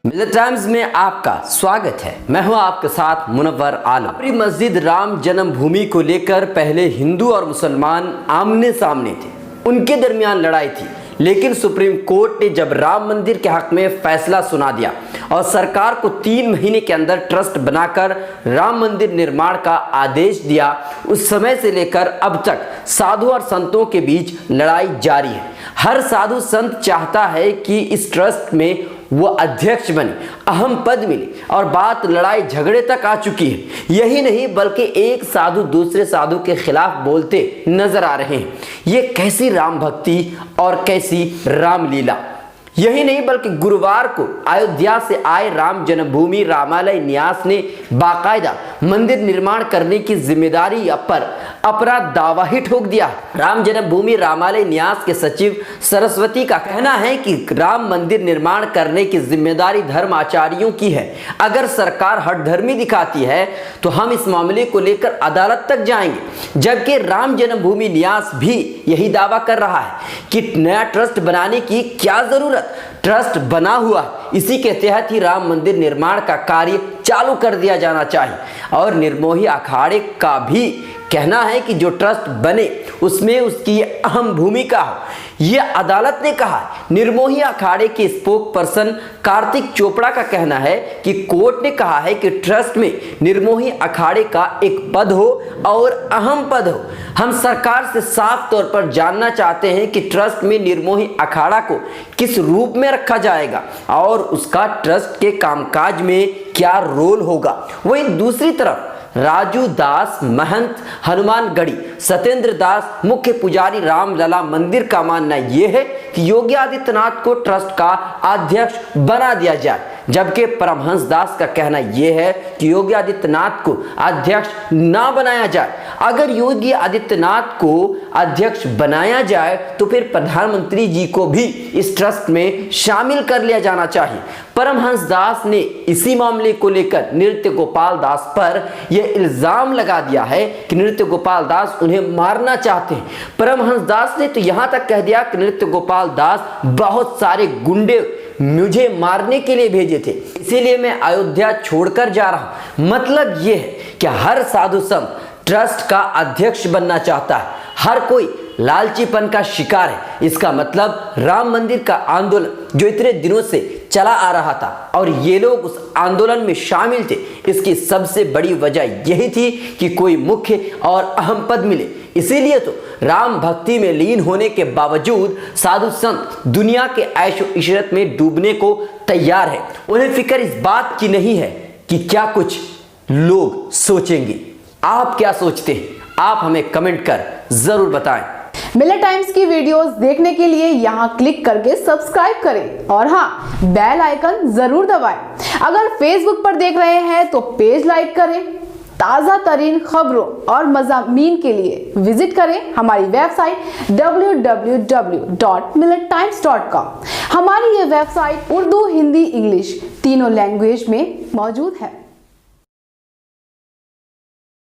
मिलत टाइम्स में आपका स्वागत है। मैं हूं आपके साथ मुनव्वर आलम। बाबरी मस्जिद राम जन्मभूमि को लेकर पहले हिंदू और मुसलमान आमने सामने थे, उनके दरमियान लड़ाई थी, लेकिन सुप्रीम कोर्ट ने जब राम मंदिर के हक में फैसला सुना दिया और सरकार को 3 महीने के अंदर ट्रस्ट बनाकर राम मंदिर निर्माण का आदेश दिया, उस समय से लेकर अब तक साधु और संतों के बीच लड़ाई जारी है। हर साधु संत चाहता है कि इस ट्रस्ट में वो अध्यक्ष बने, अहम पद मिले और बात लड़ाई झगड़े तक आ चुकी है। यही नहीं बल्कि एक साधु दूसरे साधु के खिलाफ बोलते नजर आ रहे हैं। ये कैसी राम भक्ति और कैसी रामलीला। यही नहीं बल्कि गुरुवार को अयोध्या से आए राम जन्मभूमि रामालय न्यास ने बाकायदा मंदिर निर्माण करने की जिम्मेदारी पर अपना दावा ही ठोक दिया। राम जन्मभूमि रामालय न्यास के सचिव सरस्वती का कहना है कि राम मंदिर निर्माण करने की जिम्मेदारी धर्माचार्यों की है। अगर सरकार हठधर्मी दिखाती है तो हम इस मामले को लेकर अदालत तक जाएंगे। जबकि राम जन्मभूमि न्यास भी यही दावा कर रहा है कि नया ट्रस्ट बनाने की क्या जरूरत, ट्रस्ट बना हुआ, इसी के तहत ही राम मंदिर निर्माण का कार्य चालू कर दिया जाना चाहिए। और निर्मोही अखाड़े का भी कहना है कि जो ट्रस्ट बने उसमें उसकी अहम भूमिका हो। यह अदालत ने कहा। निर्मोही अखाड़े के स्पोक पर्सन कार्तिक चोपड़ा का कहना है कि कोर्ट ने कहा है कि ट्रस्ट में निर्मोही अखाड़े का एक पद हो और अहम पद हो। हम सरकार से साफ तौर पर जानना चाहते हैं कि ट्रस्ट में निर्मोही अखाड़ा को किस रूप में रखा जाएगा और उसका ट्रस्ट के कामकाज में क्या रोल होगा। वहीं दूसरी तरफ राजू दास महंत हनुमानगढ़ी, सत्येंद्र दास मुख्य पुजारी रामलला मंदिर का मानना यह है कि योगी आदित्यनाथ को ट्रस्ट का अध्यक्ष बना दिया जाए, जबकि परमहंस दास का कहना यह है कि योगी आदित्यनाथ को अध्यक्ष ना बनाया जाए। अगर योगी आदित्यनाथ को अध्यक्ष बनाया जाए तो फिर प्रधानमंत्री जी को भी इस ट्रस्ट में शामिल कर लिया जाना चाहिए। परमहंस दास ने इसी मामले को लेकर नृत्य गोपाल दास पर यह इल्जाम लगा दिया है कि नृत्य गोपाल दास उन्हें मारना चाहते हैं। परमहंस दास ने तो यहां तक कह दिया कि नृत्य गोपाल दास बहुत सारे गुंडे मुझे मारने के लिए भेजे थे, इसीलिए मैं अयोध्या छोड़कर जा रहा हूं। मतलब यह है कि हर साधु संत ट्रस्ट का अध्यक्ष बनना चाहता है। हर कोई लालचीपन का शिकार है। इसका मतलब राम मंदिर का आंदोलन जो इतने दिनों से चला आ रहा था और ये लोग उस आंदोलन में शामिल थे, इसकी सबसे बड़ी वजह यही थी कि कोई मुख्य और अहम पद मिले। इसीलिए तो राम भक्ति में लीन होने के बावजूद साधु संत दुनिया के ऐशो इशरत में डूबने को तैयार है। उन्हें फिक्र इस बात की नहीं है कि क्या कुछ लोग सोचेंगे। आप क्या सोचते हैं? आप हमें कमेंट कर जरूर बताएं। मिलत टाइम्स की वीडियोस देखने के लिए यहाँ क्लिक करके सब्सक्राइब करें और हाँ, बेल आइकन जरूर दबाएं। अगर फेसबुक पर देख रहे हैं तो पेज लाइक करें। ताज़ा तरीन खबरों और मज़ामीन के लिए विजिट करें हमारी वेबसाइट www.millettimes.com। हमारी ये वेबसाइट उर्दू, हिंदी, इंग्लिश तीनों लैंग्वेज में मौजूद है।